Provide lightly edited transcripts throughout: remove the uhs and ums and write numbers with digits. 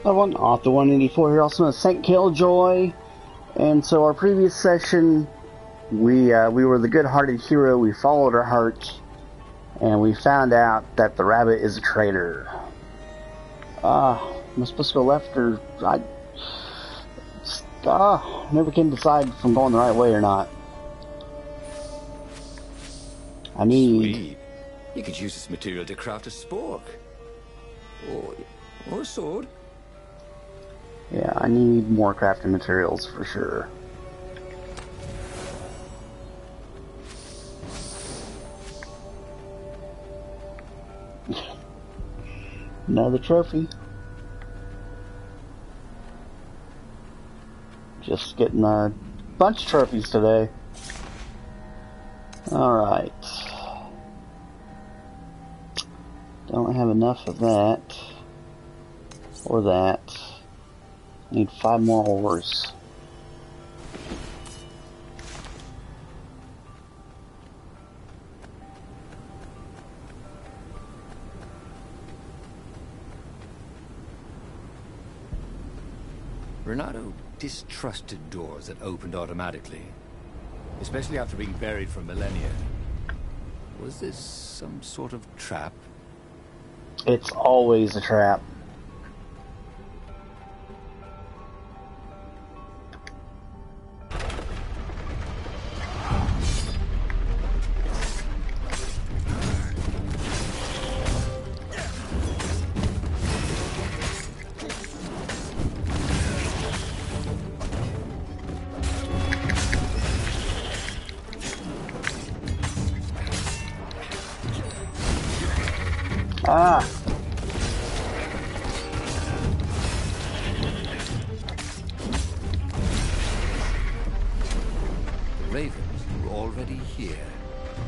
Everyone, off the 184 here, also known as Saint Killjoy. And so our previous session, we were the good-hearted hero. We followed our heart, and we found out that the rabbit is a traitor. Am I supposed to go left or I never can decide if I'm going the right way or not. I need. Sweet. You could use this material to craft a spork, or a sword. Yeah, I need more crafting materials for sure. Another trophy. Just getting a bunch of trophies today. Alright. Don't have enough of that. Or that. Need 5 more ores. Renato distrusted doors that opened automatically, especially after being buried for millennia. Was this some sort of trap? It's always a trap. The ravens were already here,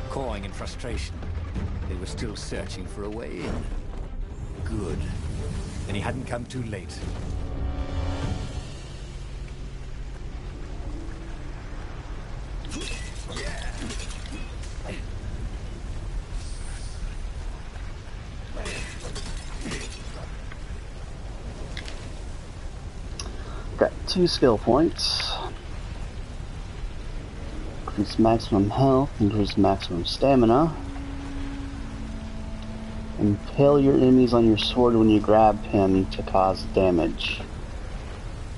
cawing in frustration. They were still searching for a way in. Good. Then he hadn't come too late. Got 2 skill points. Increase maximum health, increase maximum stamina. Impale your enemies on your sword when you grab him to cause damage.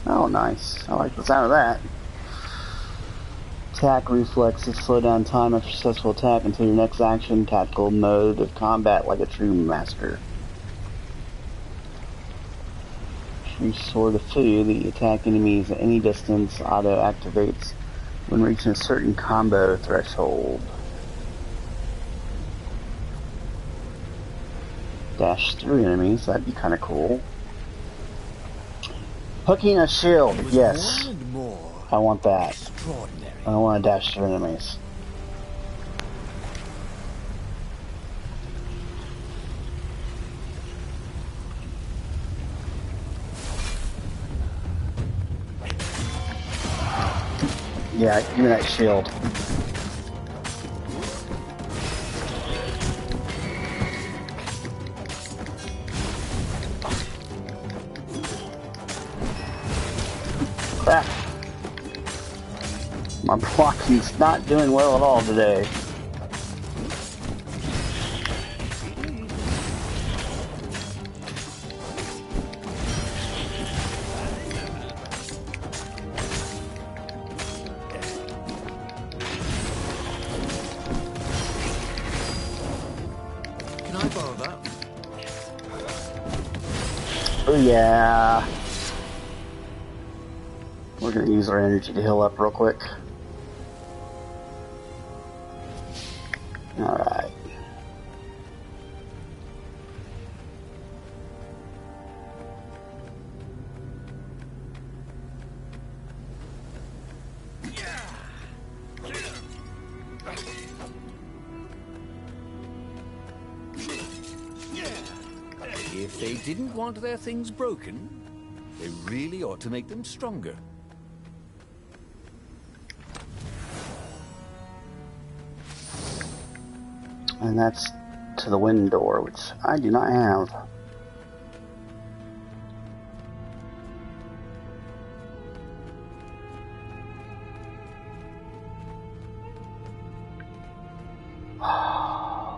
Oh, nice. I like the sound of that. Attack reflexes slow down time after successful attack until your next action. Tactical mode of combat like a true master. True sword of Fu, the attack enemies at any distance auto activates when reaching a certain combo threshold. Dash through enemies, that'd be kind of cool. Hooking a shield, yes. I want that. I don't want to dash through enemies. Yeah, give me that shield. Crap. My blocking's not doing well at all today. Oh yeah. We're gonna use our energy to heal up real quick. Alright. If they didn't want their things broken, they really ought to make them stronger. And that's to the wind door, which I do not have.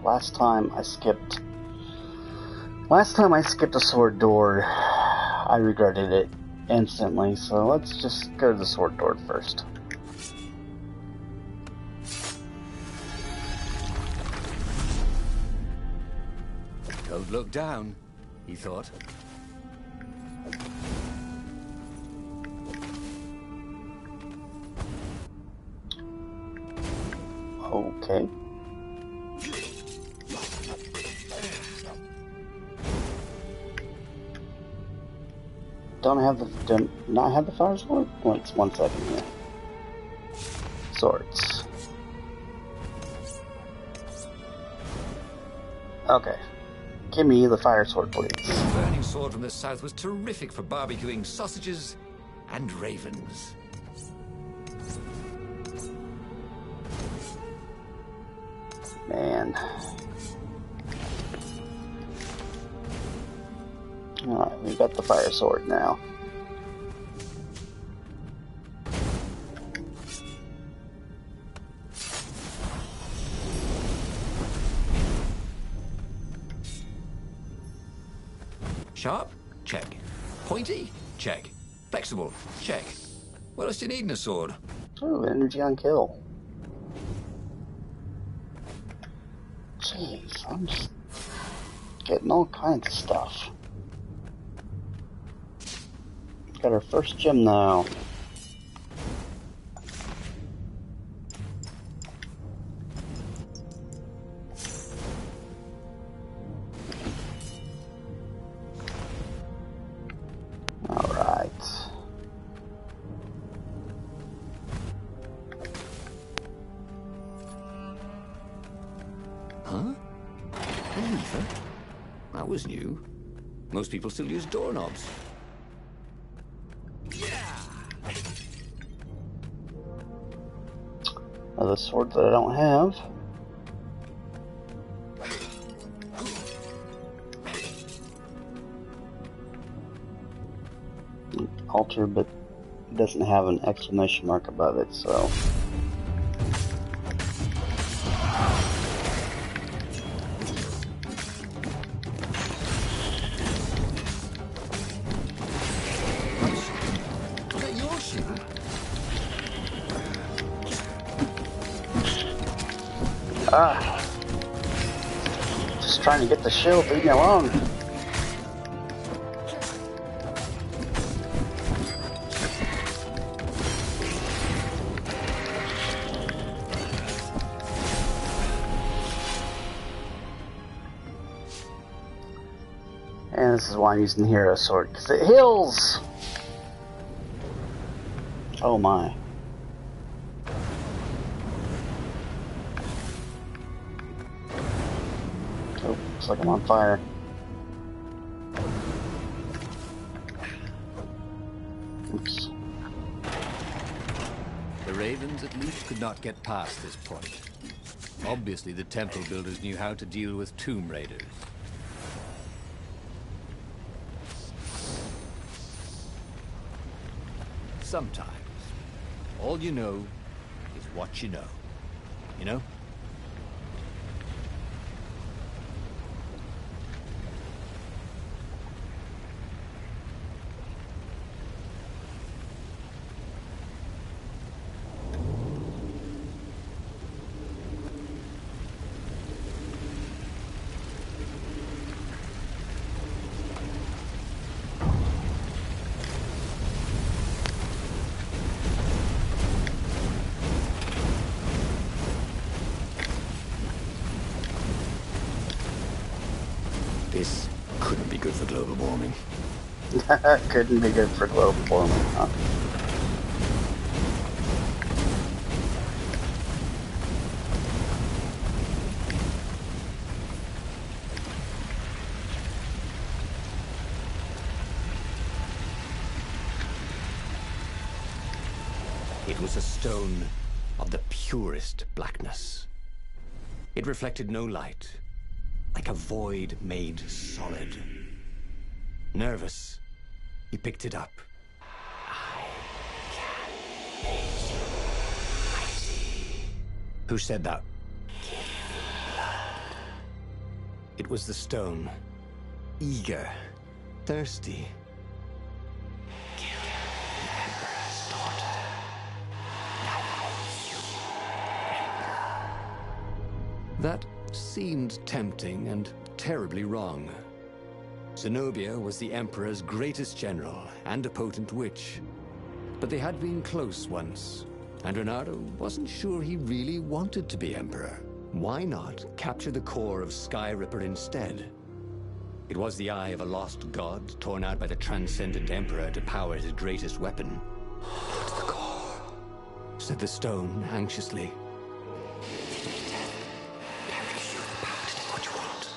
Last time I skipped a sword door, I regretted it instantly, so let's just go to the sword door first. Don't look down, he thought. Okay. Do not have the fire sword? Wait, 1 second here. Swords. Okay. Give me the fire sword, please. The burning sword from the south was terrific for barbecuing sausages and ravens. Man. Alright, we've got the fire sword now. Sharp? Check. Pointy? Check. Flexible? Check. What else do you need in a sword? Ooh, energy on kill. Jeez, I'm just getting all kinds of stuff. Got our first gem now. Alright. Huh? A lever? That was new. Most people still use doorknobs. Another sword that I don't have. Altar, but it doesn't have an exclamation mark above it, so. Is that your shield? Just trying to get the shield, leave me alone. And this is why I'm using the hero sword, because it heals! Oh my. Oh, looks like I'm on fire. Oops. The ravens at least could not get past this point. Obviously the temple builders knew how to deal with tomb raiders. Sometimes, all you know is what you know. You know? This couldn't be good for global warming. Couldn't be good for global warming, huh? It was a stone of the purest blackness. It reflected no light, like a void made solid. Nervous, he picked it up. I can make you mighty. Who said that? It was the stone. Eager. Thirsty. Kill the Emperor's daughter. Now you, Emperor. That seemed tempting and terribly wrong. Zenobia was the Emperor's greatest general and a potent witch. But they had been close once, and Reynardo wasn't sure he really wanted to be Emperor. Why not capture the core of Skyripper instead? It was the eye of a lost god torn out by the transcendent Emperor to power his greatest weapon. "It's the core," said the stone anxiously. "Carries you the power to do what you want."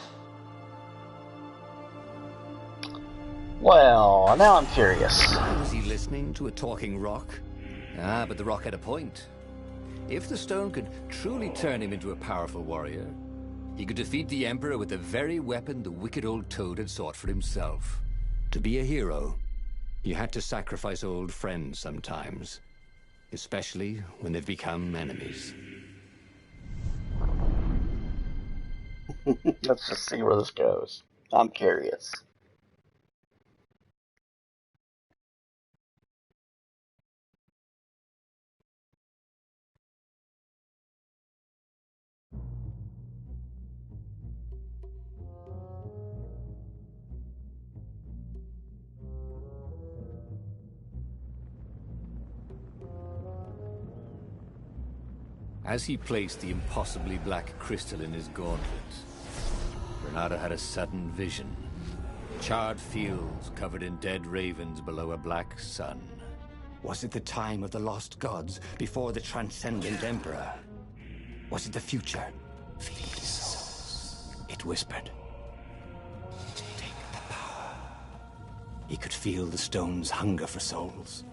Well, now I'm curious. Was he listening to a talking rock? Ah, but the rock had a point. If the stone could truly turn him into a powerful warrior, he could defeat the Emperor with the very weapon the wicked old toad had sought for himself. To be a hero, you had to sacrifice old friends sometimes, especially when they've become enemies. Let's just see where this goes. I'm curious. As he placed the impossibly black crystal in his gauntlet, Reynardo had a sudden vision. Charred fields covered in dead ravens below a black sun. Was it the time of the lost gods before the transcendent Emperor? Was it the future? Feed souls, it whispered. Take the power. He could feel the stone's hunger for souls.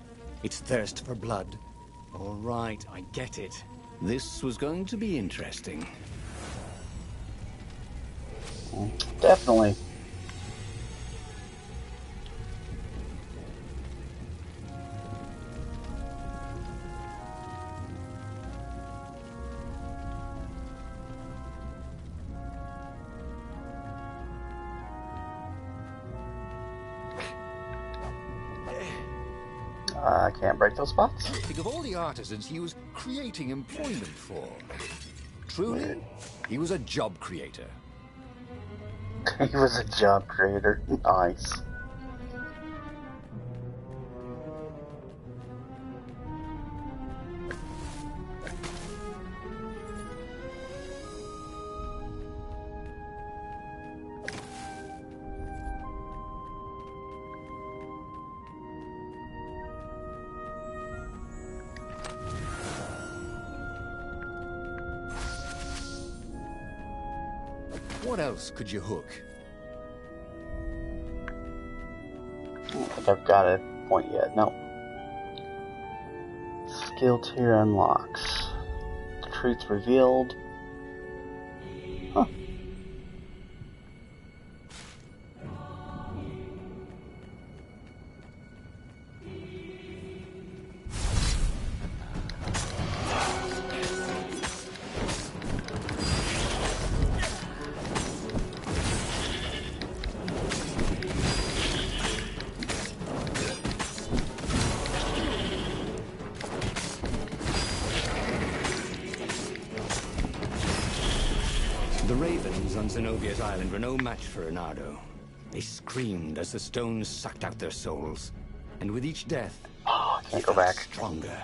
Its thirst for blood. All right, I get it. This was going to be interesting. Definitely. I can't break those spots. Think of all the artisans he was creating employment for. Truly, he was a job creator. He was a job creator. Nice. What else could you hook? I don't think I've got a point yet. No. Skill tier unlocks. Truth revealed. Huh. The ravens on Zenobia's island were no match for Reynardo. They screamed as the stones sucked out their souls. And with each death, Oh, I can't go back. stronger.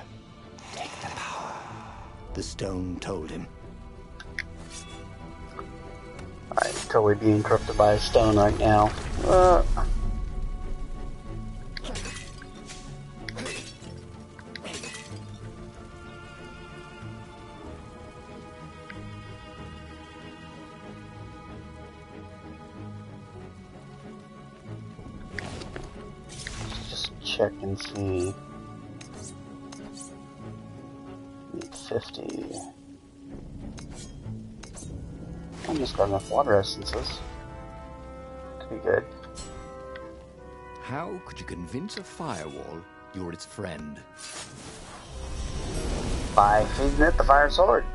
Take the power, the stone told him. I'm totally being corrupted by a stone right now. Just check and see. Need 50. I just got enough water essences. Could be good. How could you convince a firewall you're its friend? By feeding it the fire sword.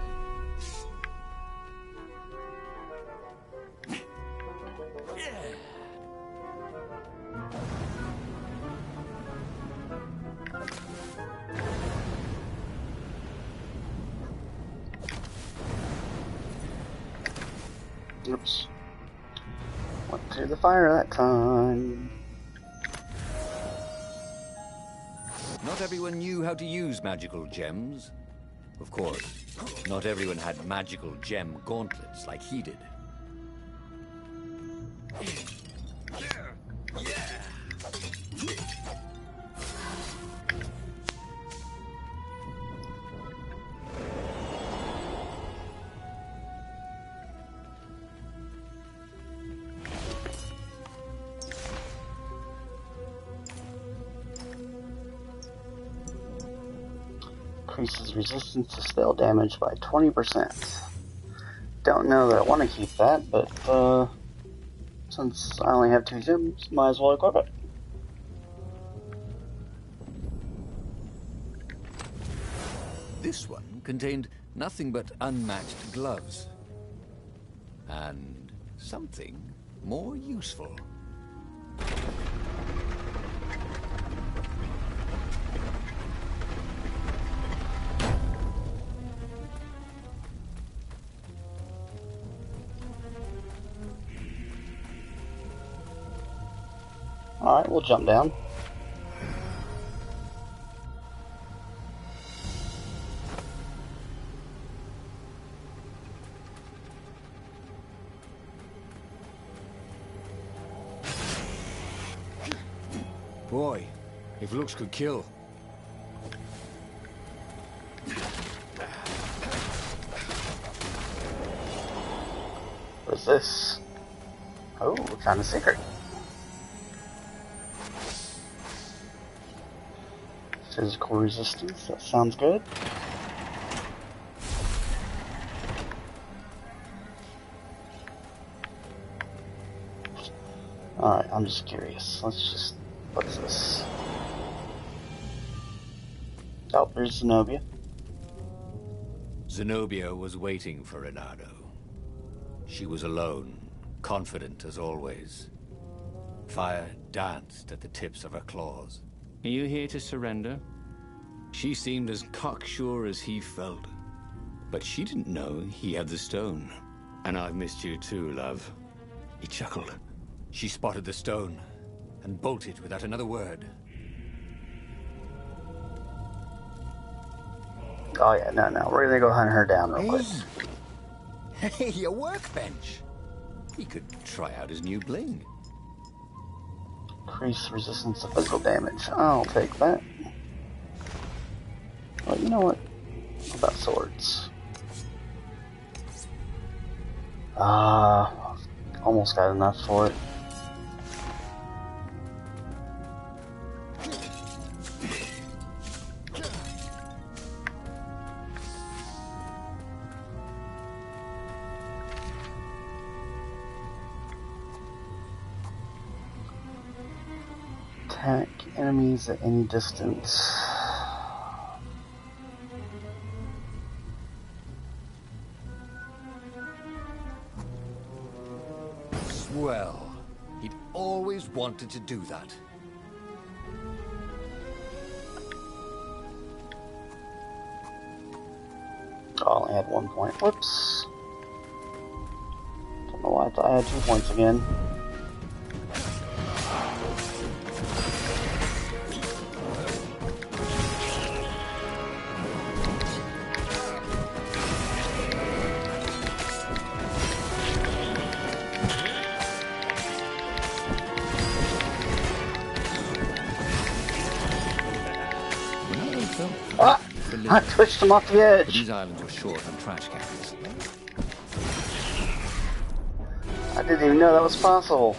Oops. Went through the fire that time. Not everyone knew how to use magical gems. Of course, not everyone had magical gem gauntlets like he did. Increases resistance to spell damage by 20%. Don't know that I want to keep that, but since I only have 2 gems, might as well equip it. This one contained nothing but unmatched gloves. And something more useful. Alright, we'll jump down. Boy, if looks could kill. What's this? Oh, found a secret. Physical resistance, that sounds good. Alright, I'm just curious. What's this? Oh, there's Zenobia. Zenobia was waiting for Renato. She was alone, confident as always. Fire danced at the tips of her claws. Are you here to surrender? She seemed as cocksure as he felt. But she didn't know he had the stone. And I've missed you too, love. He chuckled. She spotted the stone and bolted without another word. Oh yeah, no. We're gonna go hunt her down real quick. Hey, a workbench! He could try out his new bling. Increase resistance to physical damage. I'll take that. Well, you know what? What about swords? Almost got enough for it. Attack enemies at any distance. Swell. He'd always wanted to do that. Oh, I only had 1 point. Whoops. Don't know why I thought I had 2 points again. I pushed him off the edge. These islands were short on trash carriers. I didn't even know that was possible.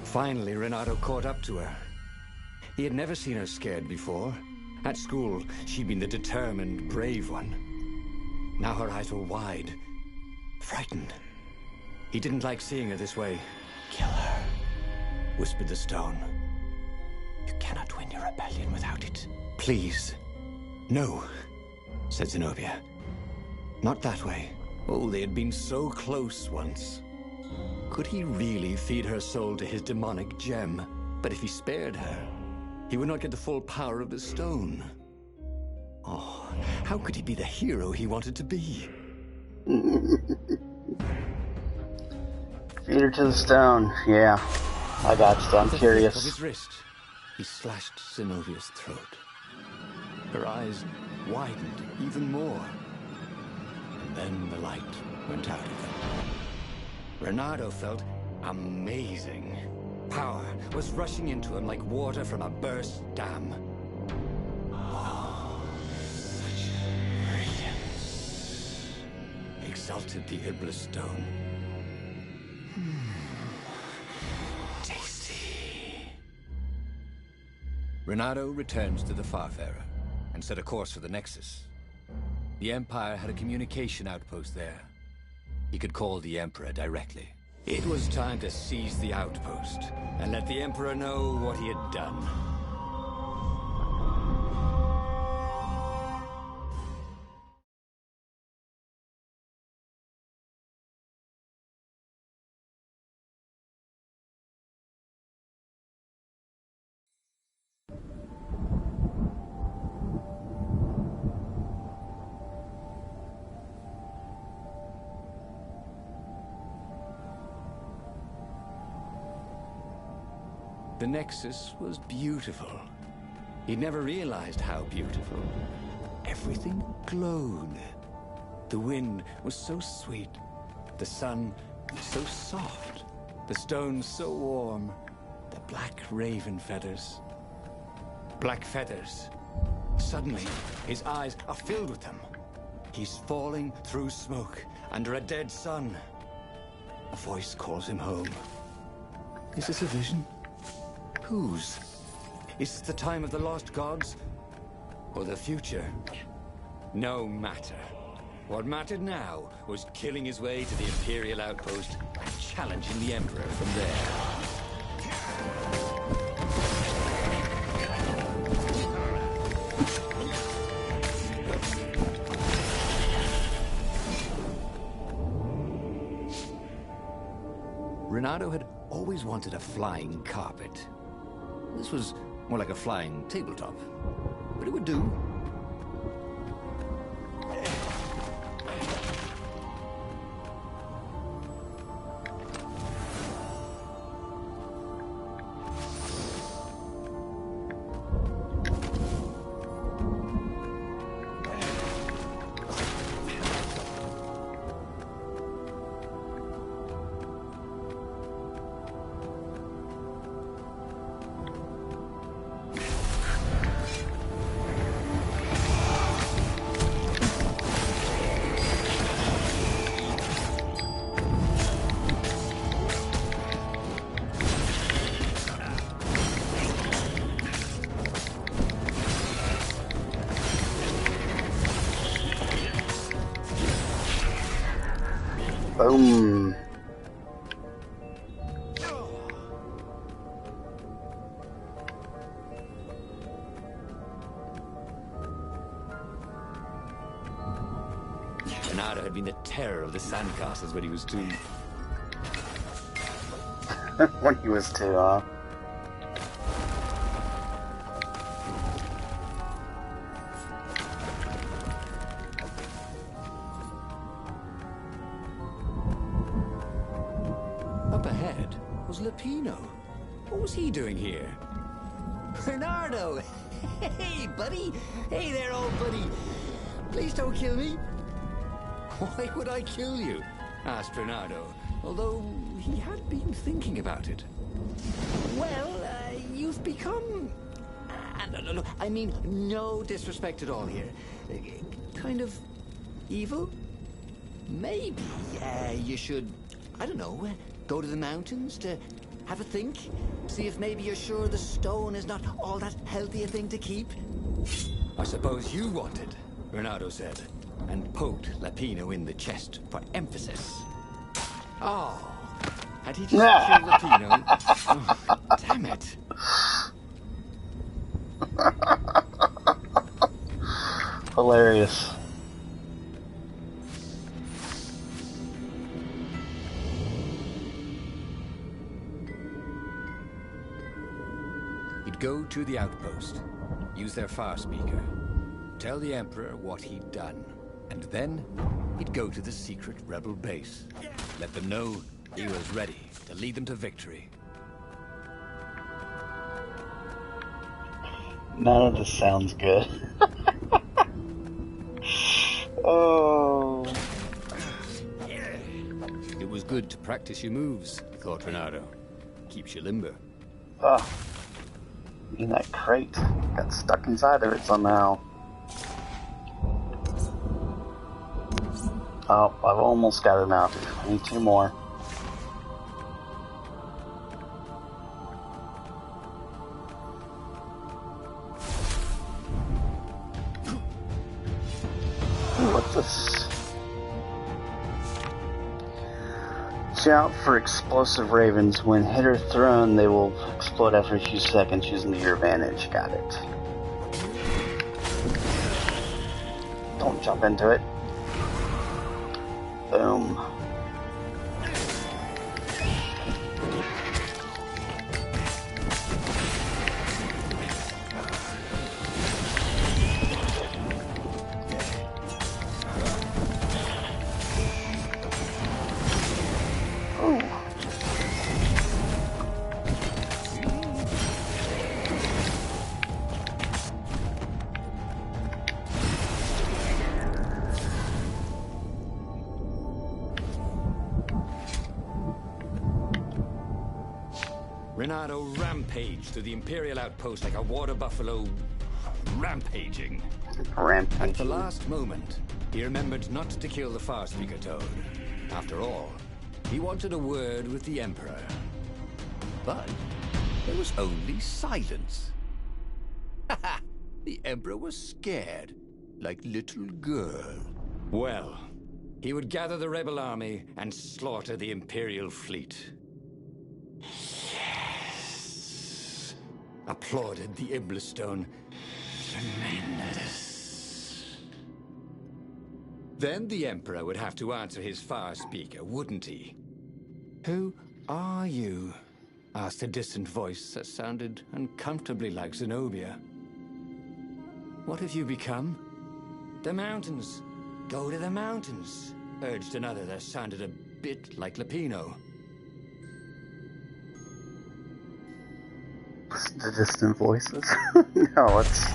Finally, Renato caught up to her. He had never seen her scared before. At school, she'd been the determined, brave one. Now her eyes were wide, frightened. He didn't like seeing her this way. Kill her, whispered the stone. You cannot win your rebellion without it. Please. No. said Zenobia. Not that way. Oh, they had been so close once. Could he really feed her soul to his demonic gem? But if he spared her, he would not get the full power of the stone. Oh, how could he be the hero he wanted to be? Feed her to the stone. Yeah, I got you. I'm curious. With his wrist, he slashed Zenobia's throat. Her eyes widened even more. And then the light went out of them. Renato felt amazing. Power was rushing into him like water from a burst dam. Oh, such radiance. Exalted the Iblis stone. Tasty. Renato returns to the Farfarer and set a course for the Nexus. The Empire had a communication outpost there. He could call the Emperor directly. It was time to seize the outpost and let the Emperor know what he had done. The Nexus was beautiful. He'd never realized how beautiful. Everything glowed. The wind was so sweet. The sun so soft. The stones so warm. The black raven feathers. Black feathers. Suddenly, his eyes are filled with them. He's falling through smoke under a dead sun. A voice calls him home. Is this a vision? Whose? Is this the time of the lost gods? Or the future? No matter. What mattered now was killing his way to the Imperial outpost and challenging the Emperor from there. Renato had always wanted a flying carpet. This was more like a flying tabletop, but it would do. Boom. Renato had been the terror of the sandcastles when he was two. When he was two, Up ahead was Lapino. What was he doing here? Bernardo! Hey, buddy! Hey there, old buddy! Please don't kill me! Why would I kill you? Asked Bernardo, although he had been thinking about it. Well, you've become... no, I mean, no disrespect at all here. Kind of evil? Maybe you should, I don't know, go to the mountains to have a think? See if maybe you're sure the stone is not all that healthy a thing to keep? I suppose you wanted, Renato said, and poked Lapino in the chest for emphasis. Oh, had he just killed Lapino? Oh, damn it. hilarious. go to the outpost, use their far speaker, tell the Emperor what he'd done, and then he'd go to the secret rebel base. Let them know he was ready to lead them to victory. None of this sounds good. Oh. It was good to practice your moves, thought Renato. Keeps you limber. Oh. In that crate. Got stuck inside of it somehow. Oh, I've almost got enough. I need 2 more. Ooh, what's this? Watch out for explosive ravens. When hit or thrown, they will explode after a few seconds using to your advantage. Got it. Don't jump into it. Boom. Renato rampaged through the Imperial outpost like a water buffalo rampaging. At the last moment, he remembered not to kill the far speaker toad. After all, he wanted a word with the Emperor. But there was only silence. The Emperor was scared, like little girl. Well, he would gather the rebel army and slaughter the Imperial fleet. Yes, applauded the Iblis stone. Tremendous. Then the Emperor would have to answer his far speaker, wouldn't he? Who are you? Asked a distant voice that sounded uncomfortably like Zenobia. What have you become? The mountains. Go to the mountains, urged another that sounded a bit like Lapino. The distant voices? No, let's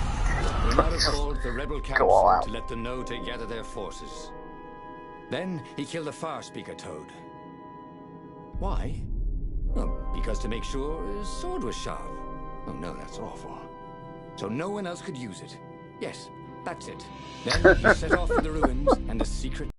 Renato called the rebel go all council out. to let them know to gather their forces. Then he killed the far speaker toad. Why? Well, because to make sure his sword was sharp. Oh no, that's awful. So no one else could use it. Yes, that's it. Then he set off for the ruins and the secret